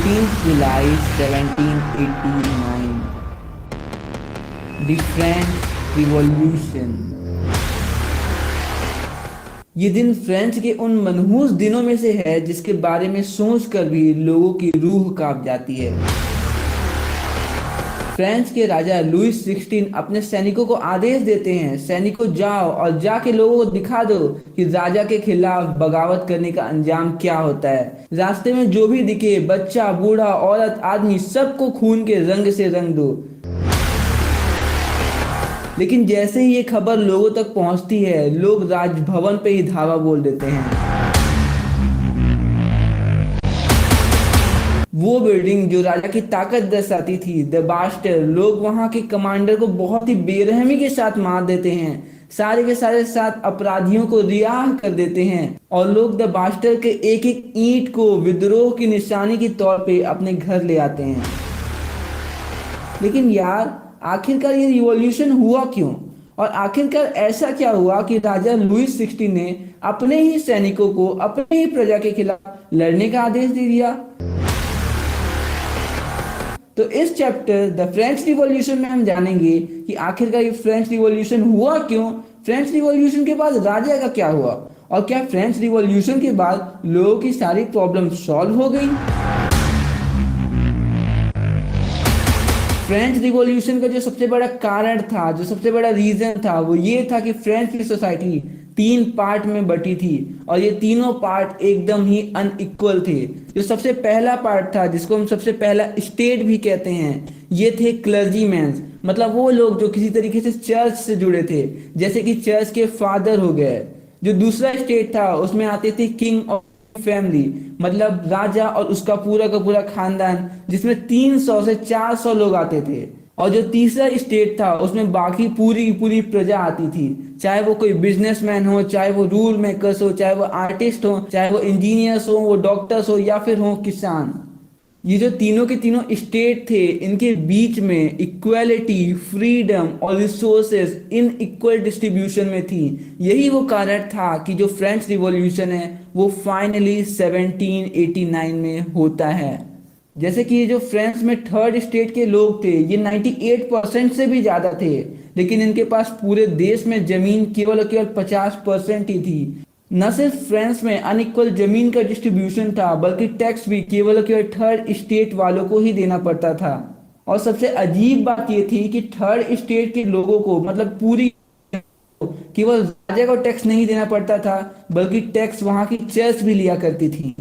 14th July 1789, the French Revolution। ये दिन French के उन मनहूस दिनों में से है जिसके बारे में सोचकर भी लोगों की रूह कांप जाती है। फ्रांस के राजा लुइस 16 अपने सैनिकों को आदेश देते हैं, सैनिकों जाओ और जाके लोगों को दिखा दो कि राजा के खिलाफ बगावत करने का अंजाम क्या होता है। रास्ते में जो भी दिखे, बच्चा बूढ़ा औरत आदमी, सबको खून के रंग से रंग दो। लेकिन जैसे ही ये खबर लोगों तक पहुंचती है, लोग राजभवन पे ही धावा बोल देते हैं। वो बिल्डिंग जो राजा की ताकत दर्शाती थी, द बास्टर, लोग वहां के कमांडर को बहुत ही बेरहमी के साथ मार देते हैं। सारे के सारे साथ अपराधियों को रिहा कर देते हैं और लोग द बास्टर के एक एक ईंट को विद्रोह की निशानी के तौर पे अपने घर ले आते हैं। लेकिन यार, आखिरकार ये रिवॉल्यूशन हुआ क्यों? और आखिरकार ऐसा क्या हुआ कि राजा लुइस 16 ने अपने ही सैनिकों को अपने ही प्रजा के खिलाफ लड़ने का आदेश दे दिया? तो इस चैप्टर द फ्रेंच रिवॉल्यूशन में हम जानेंगे कि आखिरकार ये फ्रेंच रिवॉल्यूशन हुआ क्यों, फ्रेंच रिवॉल्यूशन के बाद राजा का क्या हुआ, और क्या फ्रेंच रिवॉल्यूशन के बाद लोगों की सारी प्रॉब्लम सॉल्व हो गई। फ्रेंच रिवॉल्यूशन का जो सबसे बड़ा कारण था, जो सबसे बड़ा रीजन था, वो ये था कि फ्रेंच की सोसाइटी 3 पार्ट में बटी थी और ये तीनों पार्ट एकदम ही अनइक्वल थे। जो सबसे पहला पार्ट था, जिसको हम सबसे पहला स्टेट भी कहते हैं, ये थे क्लर्जीमैन्स, मतलब वो लोग जो किसी तरीके से चर्च से जुड़े थे, जैसे कि चर्च के फादर हो गए। जो दूसरा स्टेट था, उसमें आते थे किंग और फैमिली, मतलब राजा और उसका पूरा का पूरा खानदान, जिसमें 300 से 400 लोग आते थे। और जो तीसरा स्टेट था, उसमें बाकी पूरी की पूरी प्रजा आती थी, चाहे वो कोई बिजनेसमैन हो, चाहे वो रूल मेकर्स हो, चाहे वो आर्टिस्ट हो, चाहे वो इंजीनियर्स हो, वो डॉक्टर्स हो, या फिर हो किसान। ये जो तीनों के तीनों स्टेट थे, इनके बीच में इक्वालिटी, फ्रीडम और रिसोर्सेज इन इक्वल डिस्ट्रीब्यूशन में थी। यही वो कारण था कि जो फ्रेंच रिवॉल्यूशन है वो फाइनली 1789 में होता है। जैसे कि ये जो फ्रांस में थर्ड स्टेट के लोग थे, ये 98% से भी ज्यादा थे, लेकिन इनके पास पूरे देश में जमीन केवल और केवल 50% ही थी। न सिर्फ फ्रांस में अनइक्वल जमीन का डिस्ट्रीब्यूशन था, बल्कि टैक्स भी केवल और केवल थर्ड स्टेट वालों को ही देना पड़ता था। और सबसे अजीब बात यह थी कि थर्ड स्टेट के लोगों को, मतलब पूरी, केवल राजा को टैक्स नहीं देना पड़ता था, बल्कि टैक्स वहां की चर्च भी लिया करती थी।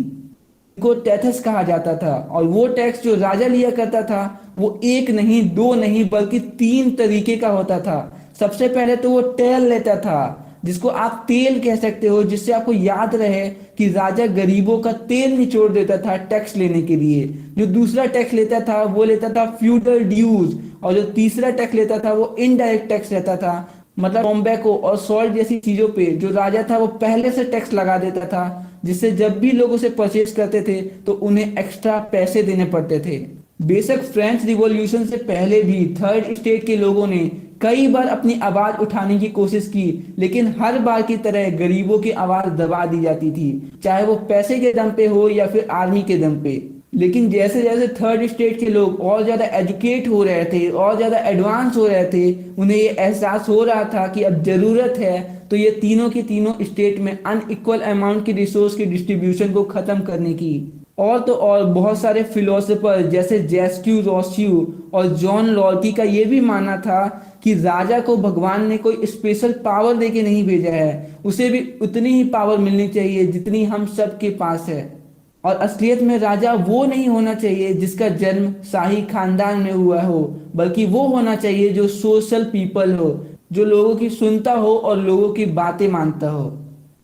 को टैक्स कहा जाता था, और वो टैक्स जो राजा लिया करता था वो एक नहीं, दो नहीं, बल्कि 3 तरीके का होता था। सबसे पहले तो वो टेल लेता था, जिसको आप तेल कह सकते हो, जिससे आपको याद रहे कि राजा गरीबों का तेल निचोड़ देता था टैक्स लेने के लिए। जो दूसरा टैक्स लेता था वो लेता था फ्यूडल ड्यूज, और जो तीसरा टैक्स लेता था वो इनडायरेक्ट टैक्स लेता था, मतलब टोबैको और सॉल्ट जैसी चीजों पे जो राजा था वो पहले से टैक्स लगा देता था, जिससे जब भी लोग उसे परचेज करते थे तो उन्हें एक्स्ट्रा पैसे देने पड़ते थे। बेशक फ्रेंच रिवॉल्यूशन से पहले भी थर्ड स्टेट के लोगों ने कई बार अपनी आवाज उठाने की कोशिश की, लेकिन हर बार की तरह गरीबों की आवाज दबा दी जाती थी, चाहे वो पैसे के दम पे हो या फिर आर्मी के दम पे। लेकिन जैसे जैसे थर्ड स्टेट के लोग और ज्यादा एजुकेट हो रहे थे और ज्यादा एडवांस हो रहे थे, उन्हें ये एहसास हो रहा था कि अब जरूरत है तो ये तीनों की तीनों स्टेट में अनइक्वल अमाउंट की रिसोर्स की डिस्ट्रीब्यूशन को खत्म करने की। और तो और बहुत सारे फिलोसोफर जैसे जैस्क्यू रोस्यू और जॉन लॉकी का ये भी मानना था कि राजा को भगवान ने कोई स्पेशल पावर देके नहीं भेजा है, उसे भी उतनी ही पावर मिलनी चाहिए जितनी हम सबके पास है। और असलियत में राजा वो नहीं होना चाहिए जिसका जन्म शाही खानदान में हुआ हो, बल्कि वो होना चाहिए जो सोशल पीपल हो, जो लोगों की सुनता हो और लोगों की बातें मानता हो।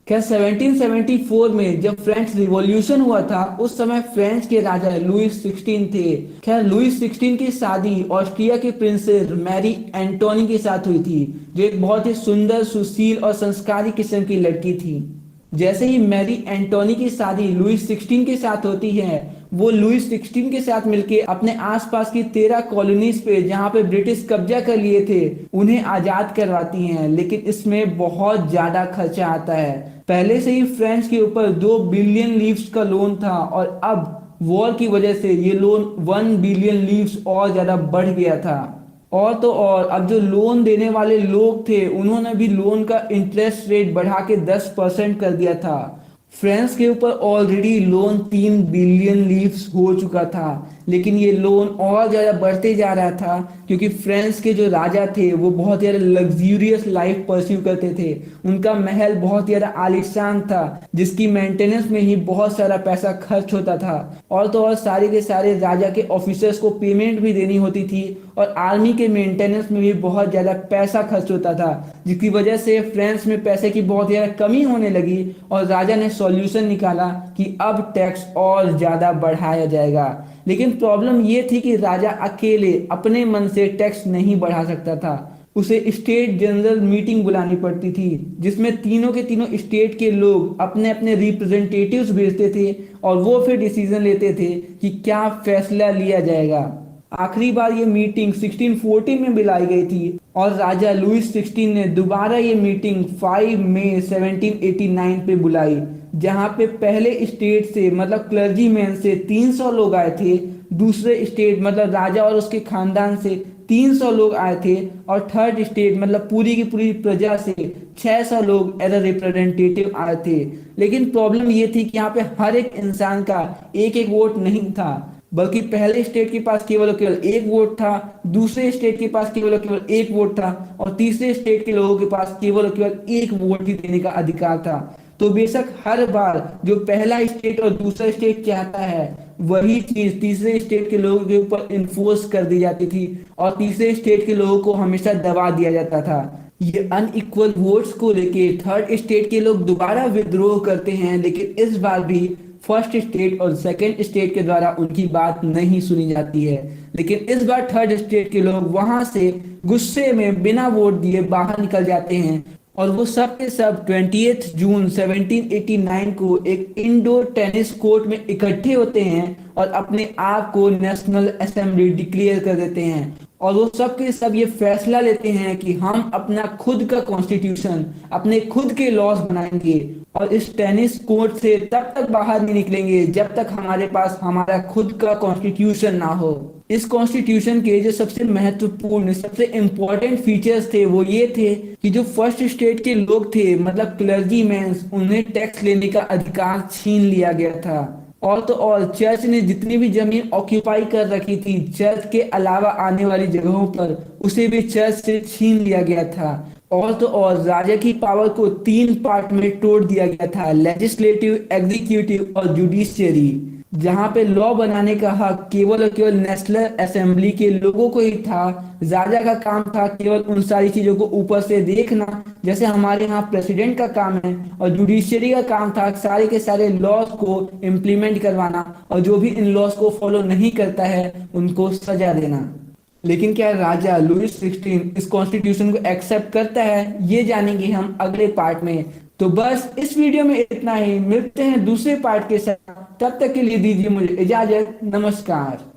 खैर 1774 में जब फ्रेंच रिवॉल्यूशन हुआ था, उस समय फ्रांस के राजा लुइस 16 थे। खैर लुइस 16 की शादी ऑस्ट्रिया के प्रिंसेस मैरी एंटोनी के साथ हुई थी, जो एक बहुत ही सुंदर, सुशील और संस्कारी किस्म की लड़की थी। जैसे ही मैरी एंटोनी की शादी लुइस 16 के साथ होती है, वो लुइस 16 के साथ मिलके अपने आसपास की 13 कॉलोनीज पे, जहां पे ब्रिटिश कब्जा कर लिए थे, उन्हें आजाद करवाती हैं। लेकिन इसमें बहुत ज्यादा खर्चा आता है। पहले से ही फ्रांस के ऊपर 2 बिलियन लीव्स का लोन था, और अब वॉर की वजह से ये लोन 1 बिलियन लीव्स और ज्यादा बढ़ गया था। और तो और अब जो लोन देने वाले लोग थे उन्होंने भी लोन का इंटरेस्ट रेट बढ़ा के 10% कर दिया था। फ्रांस के ऊपर ऑलरेडी लोन 3 बिलियन लीव्स हो चुका था, लेकिन ये लोन और ज़्यादा बढ़ते जा रहा था क्योंकि फ्रांस के जो राजा थे वो बहुत ज़्यादा लग्जूरियस लाइफ परस्यू करते थे। उनका महल बहुत ज़्यादा आलीशान था जिसकी मेंटेनेंस में ही बहुत सारा पैसा खर्च होता था। और तो और सारे के सारे राजा के ऑफिसर्स को पेमेंट भी देनी होती थी और आर्मी के मेंटेनेंस में भी बहुत ज़्यादा पैसा खर्च होता था, जिसकी वजह से फ्रांस में पैसे की बहुत ज़्यादा कमी होने लगी और राजा ने सॉल्यूशन निकाला कि अब टैक्स और ज़्यादा बढ़ाया जाएगा। लेकिन प्रॉब्लम ये थी कि राजा अकेले अपने मन से टैक्स नहीं बढ़ा सकता था, उसे स्टेट जनरल मीटिंग बुलानी पड़ती थी जिसमें तीनों के तीनों स्टेट के लोग अपने अपने रिप्रेजेंटेटिव्स भेजते थे और वो फिर डिसीजन लेते थे कि क्या फैसला लिया जाएगा। आखिरी बार ये मीटिंग 1614 में बुलाई गई थी और राजा लुइस 16 ने दोबारा ये मीटिंग 5 मई 1789 पे बुलाई, जहां पे पहले स्टेट से मतलब क्लर्जीमैन से 300 लोग आए थे, दूसरे स्टेट मतलब राजा और उसके खानदान से 300 लोग आए थे और थर्ड स्टेट मतलब पूरी की पूरी प्रजा से 600 लोग एज अ रिप्रेजेंटेटिव आए थे। लेकिन प्रॉब्लम ये थी कि यहाँ पे हर एक इंसान का एक एक वोट नहीं था, बल्कि पहले स्टेट के पास केवल और केवल एक वोट था, दूसरे स्टेट के पास केवल और केवल एक वोट था और तीसरे स्टेट के लोगों के पास केवल और केवल एक वोट ही देने का अधिकार था। तो बेशक हर बार जो पहला स्टेट और दूसरा स्टेट चाहता है वही चीज तीसरे स्टेट के लोगों के ऊपर इन्फोर्स कर दी जाती थी और तीसरे स्टेट के लोगों को हमेशा दबा दिया जाता था। ये अनइक्वल वोट्स को लेके थर्ड स्टेट के लोग दोबारा विद्रोह करते हैं, लेकिन इस बार भी फर्स्ट स्टेट और सेकंड स्टेट के द्वारा उनकी बात नहीं सुनी जाती है। लेकिन इस बार थर्ड स्टेट के लोग वहां से गुस्से में बिना वोट दिए बाहर निकल जाते हैं और वो सब के सब 20 जून 1789 को एक इंडोर टेनिस कोर्ट में इकट्ठे होते हैं और अपने आप को नेशनल असेंबली डिक्लेयर कर देते हैं और वो सब के सब ये फैसला लेते हैं कि हम अपना खुद का कॉन्स्टिट्यूशन अपने खुद के लॉज बनाएंगे और इस टेनिस कोर्ट से तब तक बाहर नहीं निकलेंगे जब तक हमारे पास हमारा खुद का कॉन्स्टिट्यूशन ना हो। इस कॉन्स्टिट्यूशन के जो सबसे महत्वपूर्ण सबसे इंपॉर्टेंट फीचर्स थे वो ये थे कि जो फर्स्ट स्टेट के लोग थे मतलब क्लर्जी मैंस उन्हें टैक्स लेने का अधिकार छीन लिया गया था। और तो और चर्च ने जितनी भी जमीन ऑक्यूपाई कर रखी थी चर्च के अलावा आने वाली जगहों पर उसे भी चर्च से छीन लिया गया था। और तो और राजा की पावर को 3 पार्ट में तोड़ दिया गया था, लेजिस्लेटिव, एग्जीक्यूटिव और जुडिशियरी, जहां पे लॉ बनाने का हक केवल और केवल नेशनल असेंबली के लोगों को ही था। राजा का काम था केवल उन सारी चीजों को ऊपर से देखना जैसे हमारे यहाँ प्रेसिडेंट का काम है, और जुडिशियरी का काम था सारे के सारे लॉज को इम्प्लीमेंट करवाना और जो भी इन लॉज को फॉलो नहीं करता है उनको सजा देना। लेकिन क्या राजा लुइस 16 इस कॉन्स्टिट्यूशन को एक्सेप्ट करता है, ये जानेंगे हम अगले पार्ट में। तो बस इस वीडियो में इतना ही, मिलते हैं दूसरे पार्ट के साथ, तब तक के लिए दीजिए मुझे इजाजत, नमस्कार।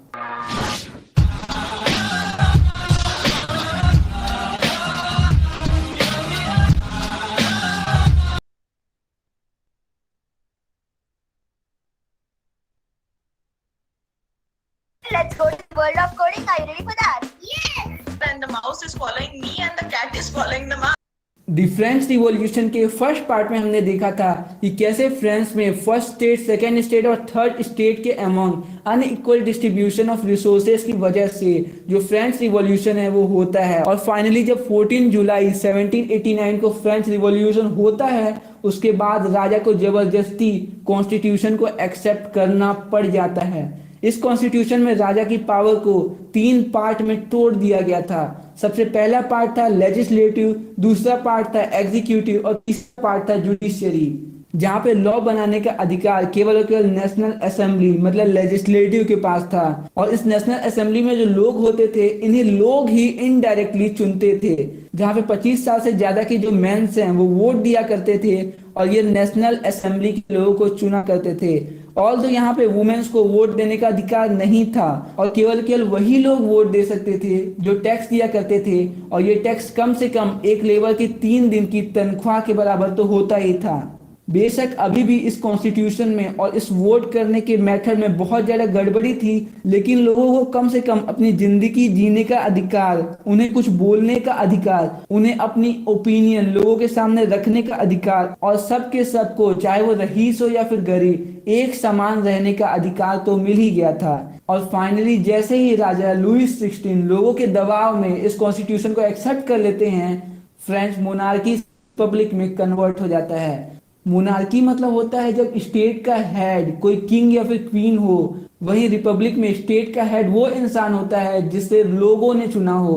Let's go to the world of coding. Are you ready for that? Yes! And the mouse is following me and the cat is following the mouse. The French revolution के फर्स्ट पार्ट में हमने देखा था कि कैसे France में first state, second state और third state के among unequal distribution of resources की वजह से जो फ्रेंच रिवॉल्यूशन है वो होता है। और फाइनली जब 14 जुलाई 1789 को फ्रेंच रिवॉल्यूशन होता है उसके बाद राजा को जबरदस्ती कॉन्स्टिट्यूशन को एक्सेप्ट करना पड़ जाता है। इस कॉन्स्टिट्यूशन में राजा की पावर को 3 पार्ट में तोड़ दिया गया था। सबसे पहला पार्ट था लेजिस्लेटिव, दूसरा पार्ट था एग्जीक्यूटिव और तीसरा पार्ट था जुडिशियरी, जहां पे लॉ बनाने का अधिकार केवल और केवल नेशनल असेंबली मतलब लेजिस्लेटिव के पास था। और इस नेशनल असेंबली में जो लोग होते थे इन्हें लोग ही इनडायरेक्टली चुनते थे, जहां पे 25 साल से ज्यादा के जो मेंस हैं वो वोट दिया करते थे और ये नेशनल असेंबली के लोगों को चुना करते थे। और तो यहाँ पे वुमेन्स को वोट देने का अधिकार नहीं था और केवल केवल वही लोग वोट दे सकते थे जो टैक्स दिया करते थे, और ये टैक्स कम से कम एक लेबर की 3 दिन की तनख्वाह के बराबर तो होता ही था। बेशक अभी भी इस कॉन्स्टिट्यूशन में और इस वोट करने के मेथड में बहुत ज्यादा गड़बड़ी थी, लेकिन लोगों को कम से कम अपनी जिंदगी जीने का अधिकार, उन्हें कुछ बोलने का अधिकार, उन्हें अपनी ओपिनियन लोगों के सामने रखने का अधिकार और सबके सबको, चाहे वो रईस हो या फिर गरीब, एक समान रहने का अधिकार तो मिल ही गया था। और फाइनली जैसे ही राजा लुईस 16 लोगों के दबाव में इस कॉन्स्टिट्यूशन को एक्सेप्ट कर लेते हैं, फ्रेंच मोनार्की रिपब्लिक में कन्वर्ट हो जाता है। मोनार्की मतलब होता है जब स्टेट का हेड कोई किंग या फिर क्वीन हो, वहीं रिपब्लिक में स्टेट का हेड वो इंसान होता है जिसे लोगों ने चुना हो।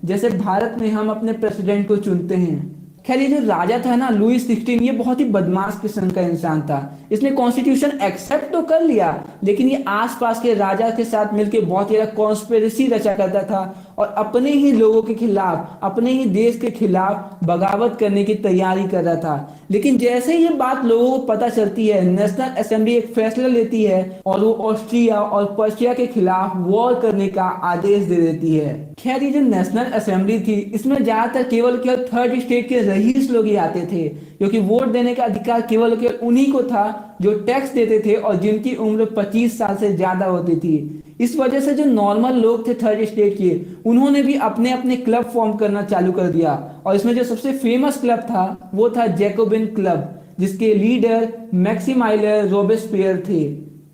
जैसे भारत में हम अपने प्रेसिडेंट को चुनते हैं। खैर ये जो राजा था ना लुईस 16, ये बहुत ही बदमाश किस्म का इंसान था। इसने कॉन्स्टिट्यूशन एक्सेप्ट तो कर लिया, लेकिन ये आसपास के राजा के साथ मिलकर बहुत ज्यादा कॉन्स्पिरेसी रचा करता था और अपने ही लोगों के खिलाफ, अपने ही देश के खिलाफ बगावत करने की तैयारी कर रहा था। लेकिन जैसे ये बात लोगों को पता चलती है, नेशनल असेंबली एक फैसला लेती है और वो ऑस्ट्रिया और पर्शिया के खिलाफ वॉर करने का आदेश दे देती है। खैर ये जो नेशनल असेंबली थी, इसमें ज्यादातर केवल थर्ड स्टेट के रईस लोग ही आते थे, क्योंकि वोट देने का अधिकार केवल उन्हीं को था जो टैक्स देते थे और जिनकी उम्र 25 साल से ज्यादा होती थी। इस वजह से जो नॉर्मल लोग थे थर्ड स्टेट के, उन्होंने भी अपने अपने क्लब फॉर्म करना चालू कर दिया। और इसमें जो सबसे फेमस क्लब था वो था जैकोबिन क्लब, जिसके लीडर मैक्सिमाइलर रोबेस्पियर थे।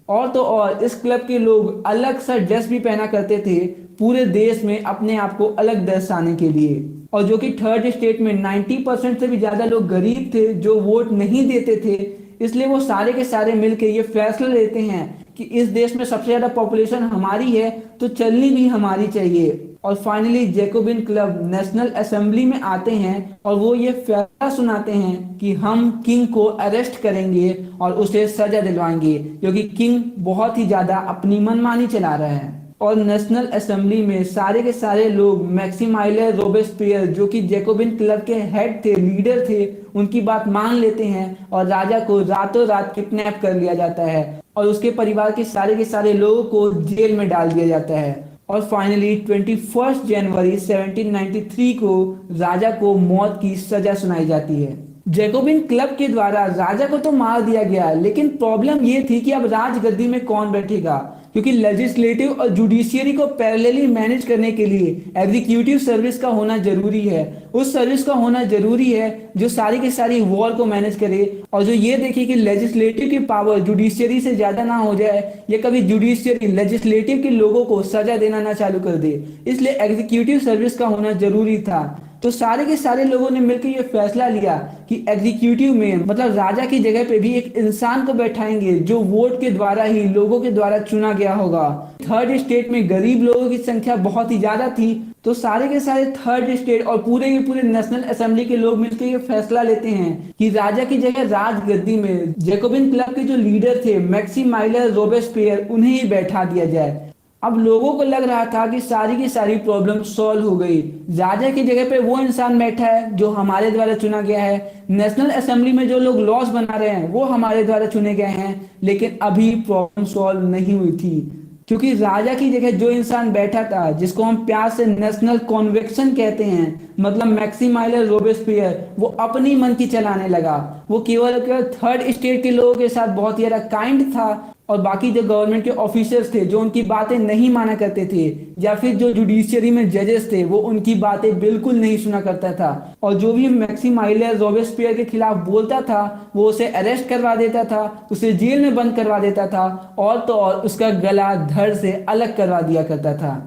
और तो और इस क्लब के लोग अलग सा ड्रेस भी पहना करते थे पूरे देश में अपने आप को अलग दर्शाने के लिए। और जो कि थर्ड स्टेट में 90% से भी ज्यादा लोग गरीब थे जो वोट नहीं देते थे, इसलिए वो सारे के सारे मिलकर ये फैसला लेते हैं कि इस देश में सबसे ज्यादा पॉपुलेशन हमारी है तो चलनी भी हमारी चाहिए। और finally Jacobin club national assembly में आते हैं और वो ये फैसला सुनाते हैं कि हम किंग को अरेस्ट करेंगे और उसे सजा दिलवाएंगे, क्योंकि किंग बहुत ही ज्यादा अपनी मनमानी चला रहा है। और नेशनल असेंबली में सारे के सारे लोग मैक्सिमाइलर रोबेस्पियर, जो कि जैकोबिन क्लब के हेड थे, लीडर थे, उनकी बात मान लेते हैं और राजा को रातों रात किडनैप कर लिया जाता है और उसके परिवार के सारे लोगों को जेल में डाल दिया जाता है। और फाइनली 21 जनवरी 1793 को राजा को मौत की सजा सुनाई जाती है। जैकोबिन क्लब के द्वारा राजा को तो मार दिया गया, लेकिन प्रॉब्लम ये थी कि अब राजगद्दी में कौन बैठेगा, क्योंकि लेजिस्लेटिव और जुडिशियरी को पैरेलली मैनेज करने के लिए एग्जीक्यूटिव सर्विस का होना जरूरी है। उस सर्विस का होना जरूरी है जो सारी की सारी वॉर को मैनेज करे और जो ये देखे कि लेजिस्लेटिव की पावर जुडिशियरी से ज्यादा ना हो जाए या कभी जुडिशियरी लेजिस्लेटिव के लोगों को सजा देना ना चालू कर दे। इसलिए एग्जीक्यूटिव सर्विस का होना जरूरी था। तो सारे के सारे लोगों ने मिलकर ये फैसला लिया कि एग्जीक्यूटिव में मतलब राजा की जगह पे भी एक इंसान को बैठाएंगे जो वोट के द्वारा ही लोगों के द्वारा चुना गया होगा। थर्ड स्टेट में गरीब लोगों की संख्या बहुत ही ज्यादा थी, तो सारे के सारे थर्ड स्टेट और पूरे के पूरे नेशनल असेंबली के लोग मिलकर ये फैसला लेते हैं कि राजा की जगह राजगद्दी में जैकोबिन क्लब के जो लीडर थे मैक्सिमाइलर रोबेस्पियर, उन्हें ही बैठा दिया जाए। अब लोगों को लग रहा था कि सारी की सारी प्रॉब्लम सॉल्व हो गई, राजा की जगह पे वो इंसान बैठा है जो हमारे द्वारा चुना गया है, नेशनल असेंबली में जो लोग लॉस बना रहे हैं वो हमारे द्वारा चुने गए हैं। लेकिन अभी प्रॉब्लम सॉल्व नहीं हुई थी, क्योंकि राजा की जगह जो इंसान बैठा था, जिसको हम प्यार से नेशनल कॉन्वेक्शन कहते हैं, मतलब मैक्सिमाइलर रोबेस्पियर, वो अपनी मन की चलाने लगा। वो केवल थर्ड स्टेट के लोगों के साथ बहुत ही ज्यादा काइंड था और बाकी जो गवर्नमेंट के ऑफिसर्स थे जो उनकी बातें नहीं माना करते थे, या फिर जो जुडिशियरी में जजेस थे वो उनकी बातें बिल्कुल नहीं सुना करता था। और जो भी मैक्सिमाइलर रोबेस्पियर के खिलाफ बोलता था वो उसे अरेस्ट करवा देता था, उसे जेल में बंद करवा देता था और तो और उसका गला धड़ से अलग करवा दिया करता था।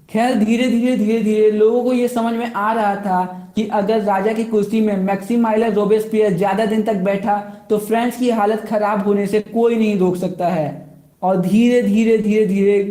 खैर धीरे धीरे लोगों को ये समझ में आ रहा था कि अगर राजा की कुर्सी में मैक्सिमाइलर रोबेस्पियर ज्यादा दिन तक बैठा तो फ्रांस की हालत खराब होने से कोई नहीं रोक सकता है। और धीरे धीरे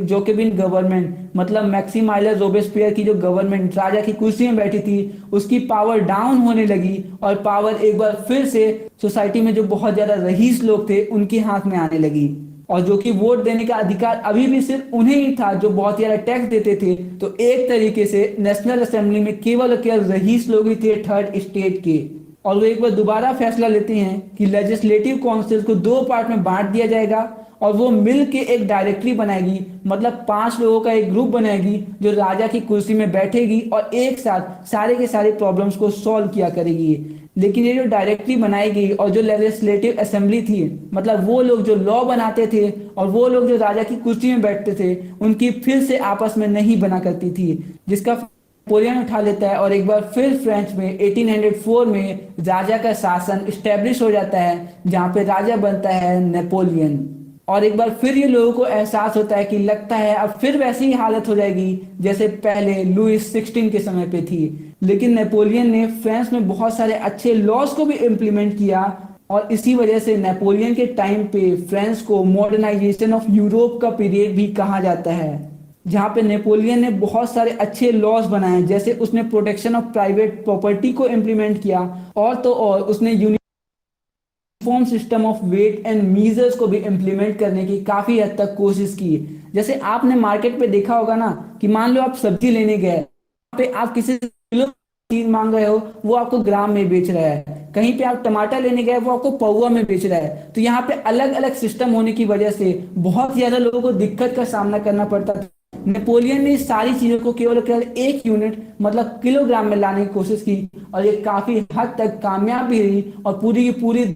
जैकोबिन गवर्नमेंट, मतलब मैक्सिमाइलर रोबेस्पियर की जो गवर्नमेंट राजा की कुर्सी में बैठी थी, उसकी पावर डाउन होने लगी और पावर एक बार फिर से सोसाइटी में जो बहुत ज्यादा रईस लोग थे उनके हाथ में आने लगी। और जो कि वोट देने का अधिकार अभी भी सिर्फ उन्हें ही था जो बहुत ज्यादा टैक्स देते थे। तो एक तरीके से नेशनल असेंबली में केवल रईस लोग ही थे थर्ड स्टेट के। और वो एक बार दोबारा फैसला लेते हैं कि लेजिस्लेटिव काउंसिल को 2 पार्ट में बांट दिया जाएगा और वो मिल के एक डायरेक्टरी बनाएगी, मतलब 5 लोगों का एक ग्रुप बनाएगी जो राजा की कुर्सी में बैठेगी और एक साथ सारे के सारे प्रॉब्लम्स को सॉल्व किया करेगी। लेकिन ये जो डायरेक्टरी बनाई गई और जो लेजिस्लेटिव असेंबली थी, मतलब वो लोग जो लॉ बनाते थे और वो लोग जो राजा की कुर्सी में बैठते थे, उनकी फिर से आपस में नहीं बना करती थी, जिसका नेपोलियन उठा लेता है और एक बार फिर फ्रेंच में 1804 में राजा का शासन स्टेब्लिश हो जाता है, जहां पे राजा बनता है नेपोलियन। और एक बार फिर ये लोगों को एहसास होता है कि लगता है अब फिर वैसी ही हालत हो जाएगी जैसे पहले लुइस 16 के समय पे थी। लेकिन नेपोलियन ने फ्रांस में बहुत सारे अच्छे लॉज को भी इम्प्लीमेंट किया और इसी वजह से नेपोलियन के टाइम पे फ्रांस को मॉडर्नाइजेशन ऑफ यूरोप का पीरियड भी कहा जाता है, जहां पे नेपोलियन ने बहुत सारे अच्छे लॉज बनाए, जैसे उसने प्रोटेक्शन ऑफ प्राइवेट प्रॉपर्टी को इम्प्लीमेंट किया और तो और उसने uniform system of weight and measures को भी इम्प्लीमेंट करने की काफी हद तक कोशिश की। जैसे आपने मार्केट पे देखा होगा ना कि मान लो आप सब्जी लेने गए, वहाँ पे आप किसी से किलो चीज मांग रहे हो, वो आपको ग्राम में बेच रहा है। कहीं पे आप टमाटर लेने गए, वो आपको पौवा में बेच रहा है। तो यहाँ पे अलग अलग सिस्टम होने की वजह से बहुत ज्यादा लोगों को दिक्कत का सामना करना पड़ता था। नेपोलियन ने इस सारी चीजों को केवल केवल एक यूनिट मतलब किलोग्राम में लाने की कोशिश की और ये काफी हद तक कामयाब भी रही और पूरी की पूरी।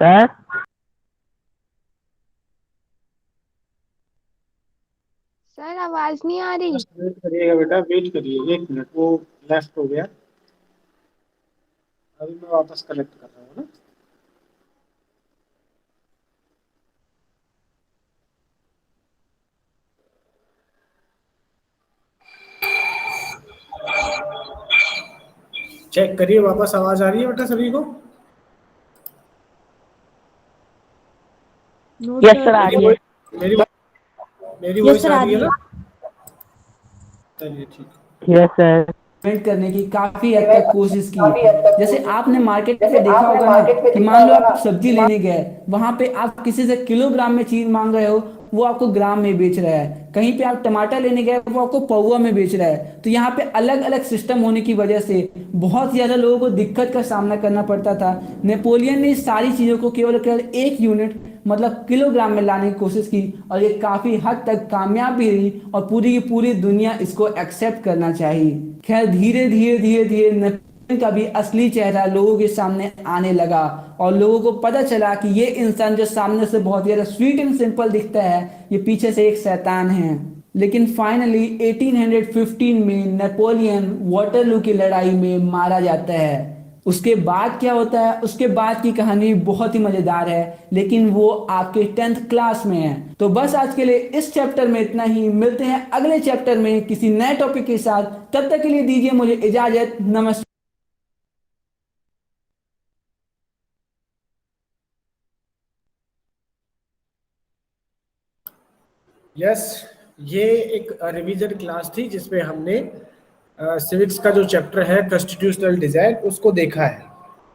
सर सर आवाज नहीं आ रही। बस वेट करिएगा बेटा, वेट करिए 1 मिनट, वो लेफ्ट हो गया। अभी मैं वापस कलेक्ट कर रहा हूँ ना। चेक करिए वापस आवाज आ रही है बेटा सभी को? यस सर आ रही है। मेरी मेरी यस वॉइस सर आ आ रही है रही ना? है। चलिए ठीक है। Yes sir. करने की काफी हद तक कोशिश की। जैसे आपने मार्केट पे देखा होगा ना कि मान लो आप सब्जी लेने गए, वहां पे आप किसी से किलोग्राम में चीज मांग रहे हो, वो आपको ग्राम में बेच रहा है। कहीं पे आप टमाटर लेने गए, वो आपको पौवा में बेच रहा है। तो यहाँ पे अलग अलग सिस्टम होने की वजह से बहुत ज्यादा लोगों को दिक्कत का सामना करना पड़ता था। नेपोलियन ने इस सारी चीजों को केवल केवल एक यूनिट मतलब किलोग्राम में लाने की कोशिश की और ये काफी हद तक कामयाब भी रही और पूरी की पूरी दुनिया इसको एक्सेप्ट करना चाहिए। खैर धीरे धीरे धीरे धीरे नेपोलियन का भी असली चेहरा लोगों के सामने आने लगा और लोगों को पता चला कि ये इंसान जो सामने से बहुत ज्यादा स्वीट एंड सिंपल दिखता है, ये पीछे से एक शैतान है। लेकिन फाइनली 1815 में नेपोलियन वाटरलू की लड़ाई में मारा जाता है। उसके बाद क्या होता है, उसके बाद की कहानी बहुत ही मजेदार है, लेकिन वो आपके 10th क्लास में है। तो बस आज के लिए इस चैप्टर में इतना ही। मिलते हैं अगले चैप्टर में किसी नए टॉपिक के साथ। तब तक के लिए दीजिए मुझे इजाजत। नमस्कार। यस, ये एक रिवीजन क्लास थी जिसमें हमने सिविक्स का जो चैप्टर है कॉन्स्टिट्यूशनल डिजाइन उसको देखा है।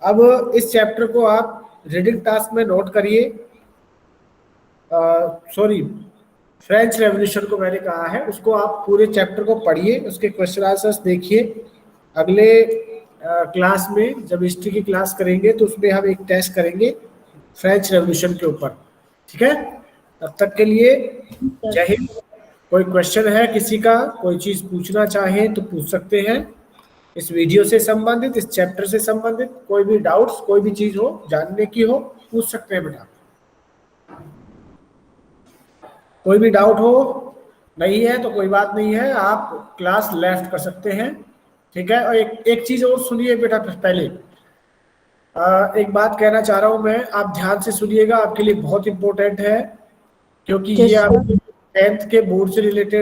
अब इस चैप्टर को आप रीडिंग टास्क में नोट करिए। सॉरी, फ्रेंच रेवोल्यूशन को मैंने कहा है, उसको आप पूरे चैप्टर को पढ़िए, उसके क्वेश्चन आंसर्स देखिए। अगले क्लास में जब हिस्ट्री की क्लास करेंगे तो उसमें हम एक टेस्ट करेंगे फ्रेंच रेवोल्यूशन के ऊपर। ठीक है, तब तक के लिए जय हिंद। कोई क्वेश्चन है किसी का, कोई चीज पूछना चाहे तो पूछ सकते हैं। इस वीडियो से संबंधित, इस चैप्टर से संबंधित कोई भी डाउट्स, कोई भी चीज हो जानने की हो, पूछ सकते हैं बेटा। कोई भी डाउट हो नहीं है तो कोई बात नहीं है, आप क्लास लेफ्ट कर सकते हैं। ठीक है, और एक चीज और सुनिए बेटा पहले। एक बात कहना चाह रहा हूं मैं, आप ध्यान से सुनिएगा, आपके लिए बहुत इंपॉर्टेंट है, क्योंकि ये Yes, आप 10th के बोर्ड से रिलेटेड